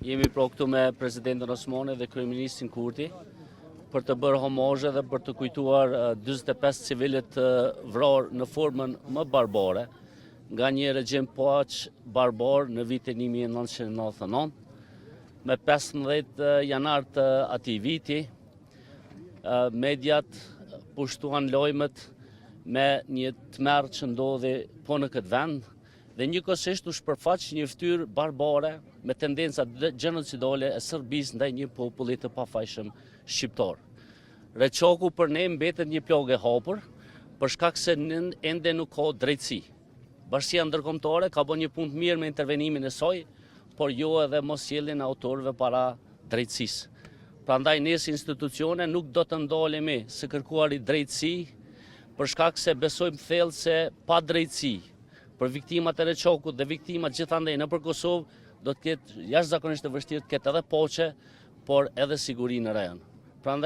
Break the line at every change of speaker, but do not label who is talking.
Jemi këtu me Presidentin Osmani dhe Kryeministrin Kurti për të bërë homazhe dhe për të kujtuar 45 civilët vrarë në formën më barbare nga një regjim poaq barbar në vitin 1999. Me 15 janar të atij viti, mediat pushtuan lojmet me një tmerr që ndodhi po në këtë vend dhe njëkohësisht u shpërfaq një ftyrë barbare me tendenca gjenocidale e Serbisë ndaj një populli të pafajshëm shqiptar. Reçoku për ne mbetet një plagë e hapur për shkak se ende nuk ka drejtësi. Bashkia ndërkombëtare ka bërë një punë të mirë me intervenimin e saj, por jo edhe mosjelljen e autorëve para drejtësisë. Prandaj ne si institucione nuk do të ndalemi së kërkuari drejtësi për shkak se besojmë thellë se pa drejtësi për viktimat e Reçokut dhe viktimat gjithandej nëpër Kosovë do të ketë jashtëzakonisht të vështirë të ketë edhe paqe, por edhe siguri në rajon.